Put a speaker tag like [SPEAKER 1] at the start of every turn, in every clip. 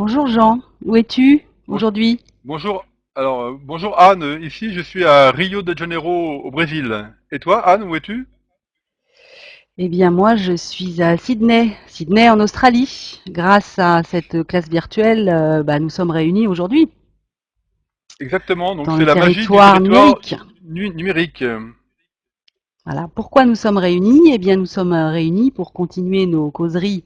[SPEAKER 1] Bonjour Jean, où es-tu
[SPEAKER 2] Bonjour.
[SPEAKER 1] aujourd'hui?
[SPEAKER 2] Bonjour. Bonjour Anne. Ici, je suis à Rio de Janeiro, au Brésil. Et toi, Anne, où es-tu?
[SPEAKER 1] Eh bien moi je suis à Sydney, Sydney en Australie. Grâce à cette classe virtuelle, nous sommes réunis aujourd'hui
[SPEAKER 2] Exactement. Donc,
[SPEAKER 1] dans
[SPEAKER 2] c'est
[SPEAKER 1] le
[SPEAKER 2] la magie du
[SPEAKER 1] territoire
[SPEAKER 2] territoire
[SPEAKER 1] numérique.
[SPEAKER 2] numérique.
[SPEAKER 1] Voilà. Pourquoi nous sommes réunis? Eh bien nous sommes réunis pour continuer nos causeries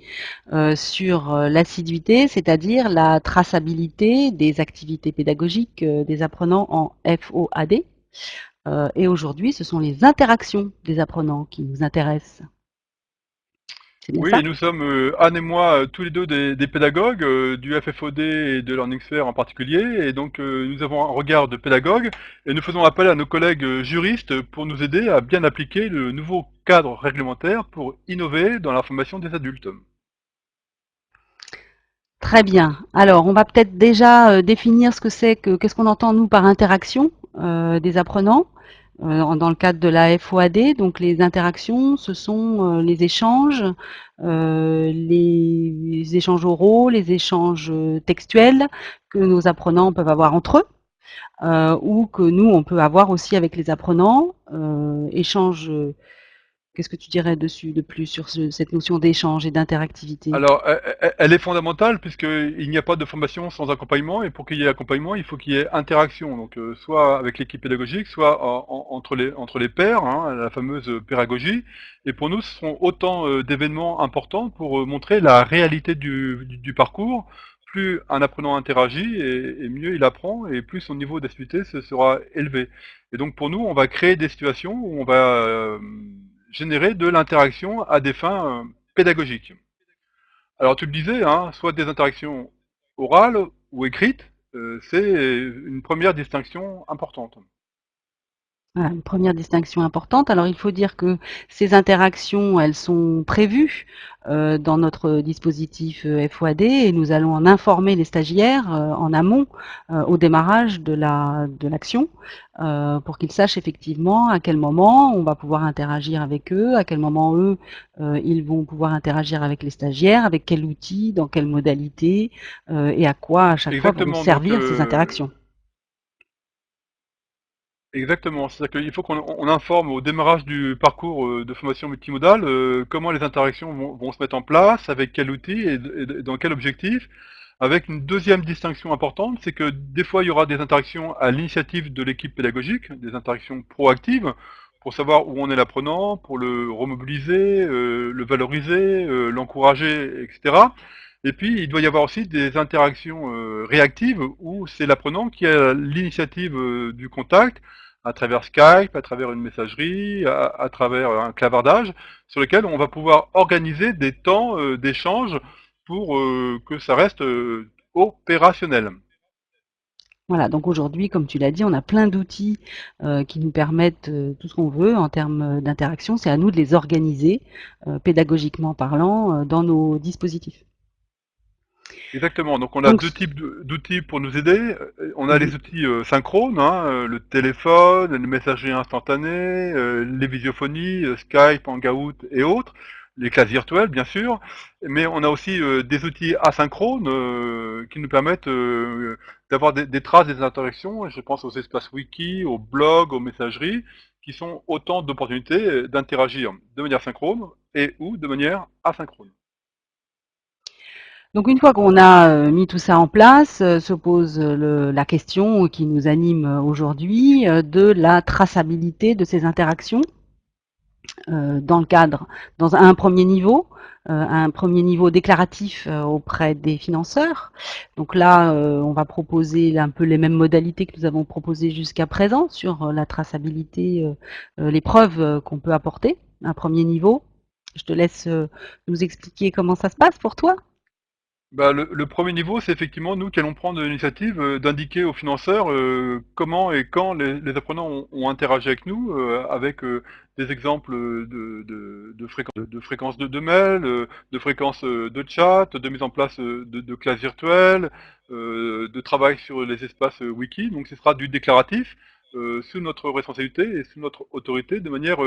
[SPEAKER 1] sur l'assiduité, c'est-à-dire la traçabilité des activités pédagogiques des apprenants en FOAD. Et aujourd'hui, ce sont les interactions des apprenants qui nous intéressent. C'est bien
[SPEAKER 2] Oui,
[SPEAKER 1] ça?
[SPEAKER 2] et nous sommes, Anne et moi, tous les deux des pédagogues, du FFOD et de LearningSphere en particulier. Et donc, nous avons un regard de pédagogue et nous faisons appel à nos collègues juristes pour nous aider à bien appliquer le nouveau cadre réglementaire pour innover dans la formation des adultes.
[SPEAKER 1] Très bien. Alors, on va peut-être déjà définir ce que c'est que qu'est-ce qu'on entend nous par interaction des apprenants dans le cadre de la FOAD. Donc, les interactions, ce sont les échanges oraux, les échanges textuels que nos apprenants peuvent avoir entre eux. Ou que nous, on peut avoir aussi avec les apprenants. Échange, qu'est-ce que tu dirais dessus de plus sur cette notion d'échange et d'interactivité?
[SPEAKER 2] Alors, elle est fondamentale puisqu'il n'y a pas de formation sans accompagnement et pour qu'il y ait accompagnement, il faut qu'il y ait interaction. Donc, soit avec l'équipe pédagogique, soit entre les pairs, hein, la fameuse pédagogie. Et pour nous, ce sont autant d'événements importants pour montrer la réalité du parcours. Plus un apprenant interagit et mieux il apprend et plus son niveau d'activité se sera élevé. Et donc, pour nous, on va créer des situations où on va générer de l'interaction à des fins pédagogiques. Alors tu le disais, hein, soit des interactions orales ou écrites, c'est une première distinction importante.
[SPEAKER 1] Voilà, une première distinction importante. Alors, il faut dire que ces interactions, elles sont prévues dans notre dispositif FOAD et nous allons en informer les stagiaires en amont au démarrage de l'action pour qu'ils sachent effectivement à quel moment on va pouvoir interagir avec eux, à quel moment eux, ils vont pouvoir interagir avec les stagiaires, avec quel outil, dans quelle modalité et à quoi à chaque fois vont
[SPEAKER 2] Exactement, donc
[SPEAKER 1] servir ces interactions.
[SPEAKER 2] exactement. C'est-à-dire qu'il faut qu'on informe au démarrage du parcours de formation multimodale comment les interactions vont se mettre en place, avec quel outil et dans quel objectif. Avec une deuxième distinction importante, c'est que des fois il y aura des interactions à l'initiative de l'équipe pédagogique, des interactions proactives, pour savoir où en est l'apprenant, pour le remobiliser, le valoriser, l'encourager, etc. Et puis il doit y avoir aussi des interactions réactives où c'est l'apprenant qui a l'initiative du contact à travers Skype, à travers une messagerie, à travers un clavardage, sur lequel on va pouvoir organiser des temps d'échange pour que ça reste opérationnel.
[SPEAKER 1] Voilà, donc aujourd'hui, comme tu l'as dit, on a plein d'outils qui nous permettent tout ce qu'on veut en termes d'interaction. C'est à nous de les organiser, pédagogiquement parlant, dans nos dispositifs.
[SPEAKER 2] Exactement. Donc on a
[SPEAKER 1] Donc,
[SPEAKER 2] deux types d'outils pour nous aider. On a
[SPEAKER 1] mhm.
[SPEAKER 2] les outils synchrones, hein, le téléphone, les messageries instantanées, les visiophonies, Skype, Hangout et autres, les classes virtuelles bien sûr. Mais on a aussi des outils asynchrones qui nous permettent d'avoir des traces des interactions. Je pense aux espaces wiki, aux blogs, aux messageries, qui sont autant d'opportunités d'interagir de manière synchrone et ou de manière asynchrone.
[SPEAKER 1] Donc une fois qu'on a mis tout ça en place, se pose la question qui nous anime aujourd'hui de la traçabilité de ces interactions dans le cadre, dans un premier niveau, un premier niveau déclaratif auprès des financeurs. Donc là, on va proposer un peu les mêmes modalités que nous avons proposées jusqu'à présent sur la traçabilité, les preuves qu'on peut apporter. Un premier niveau. Je te laisse nous expliquer comment ça se passe pour toi.
[SPEAKER 2] Bah, le premier niveau, c'est effectivement nous qui allons prendre l'initiative d'indiquer aux financeurs comment et quand les apprenants ont interagi avec nous, avec des exemples de fréquences de mails, de fréquences de chat, de mise en place de classes virtuelles, de travail sur les espaces wiki. Donc ce sera du déclaratif sous notre responsabilité et sous notre autorité de manière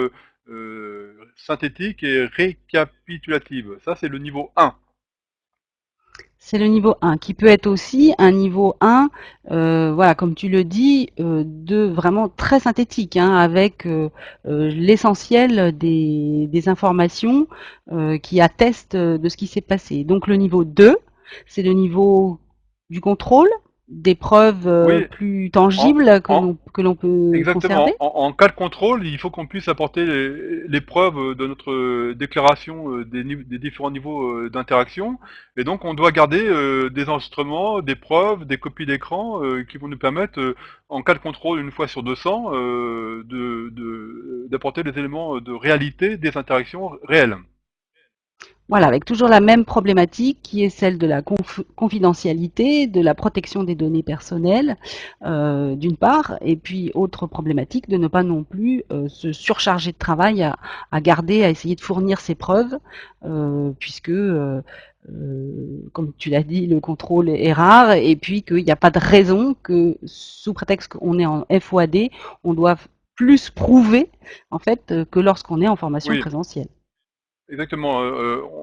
[SPEAKER 2] synthétique et récapitulative. Ça, c'est le niveau 1.
[SPEAKER 1] C'est le niveau 1 qui peut être aussi un niveau 1, voilà, comme tu le dis, de vraiment très synthétique, hein, avec l'essentiel des informations qui attestent de ce qui s'est passé. Donc le niveau 2, c'est le niveau du contrôle, des preuves
[SPEAKER 2] Oui,
[SPEAKER 1] plus
[SPEAKER 2] en,
[SPEAKER 1] tangibles
[SPEAKER 2] en,
[SPEAKER 1] que l'on peut conserver.
[SPEAKER 2] exactement. En cas de contrôle, il faut qu'on puisse apporter les preuves de notre déclaration des différents niveaux d'interaction. Et donc, on doit garder des enregistrements, des preuves, des copies d'écran qui vont nous permettre, en cas de contrôle une fois sur 200, d'apporter des éléments de réalité des interactions réelles.
[SPEAKER 1] Voilà, avec toujours la même problématique qui est celle de la confidentialité, de la protection des données personnelles, d'une part, et puis autre problématique de ne pas non plus se surcharger de travail à garder, à essayer de fournir ces preuves, puisque, comme tu l'as dit, le contrôle est rare, et puis qu'il n'y a pas de raison que, sous prétexte qu'on est en FOAD, on doive plus prouver, en fait, que lorsqu'on est en formation
[SPEAKER 2] Oui,
[SPEAKER 1] présentielle.
[SPEAKER 2] exactement.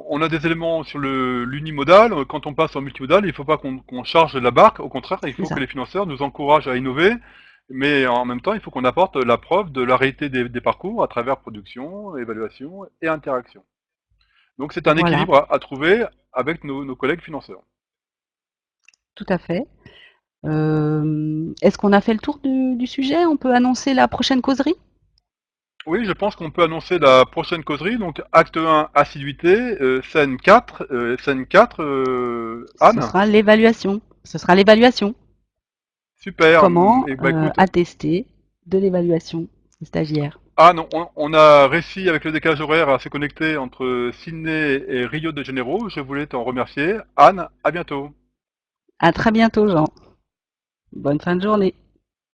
[SPEAKER 2] On a des éléments sur l'unimodal. Quand on passe en multimodal, il ne faut pas qu'on charge la barque. Au contraire, il
[SPEAKER 1] C'est
[SPEAKER 2] faut que
[SPEAKER 1] ça.
[SPEAKER 2] les financeurs nous encouragent à innover. Mais en même temps, il faut qu'on apporte la preuve de la réalité des parcours à travers production, évaluation et interaction. Donc c'est un
[SPEAKER 1] Voilà.
[SPEAKER 2] équilibre à trouver avec nos collègues financeurs.
[SPEAKER 1] Tout à fait. Est-ce qu'on a fait le tour du sujet? On peut annoncer la prochaine causerie?
[SPEAKER 2] Oui, je pense qu'on peut annoncer la prochaine causerie. Donc acte 1, assiduité, scène 4,
[SPEAKER 1] Ce
[SPEAKER 2] Anne.
[SPEAKER 1] sera l'évaluation. Ce sera l'évaluation.
[SPEAKER 2] Super.
[SPEAKER 1] Comment
[SPEAKER 2] Et bah écoute,
[SPEAKER 1] attester de l'évaluation des stagiaires?
[SPEAKER 2] Anne, on a réussi avec le décalage horaire à se connecter entre Sydney et Rio de Janeiro. Je voulais t'en remercier. Anne, à bientôt.
[SPEAKER 1] À très bientôt, Jean. Bonne fin de journée.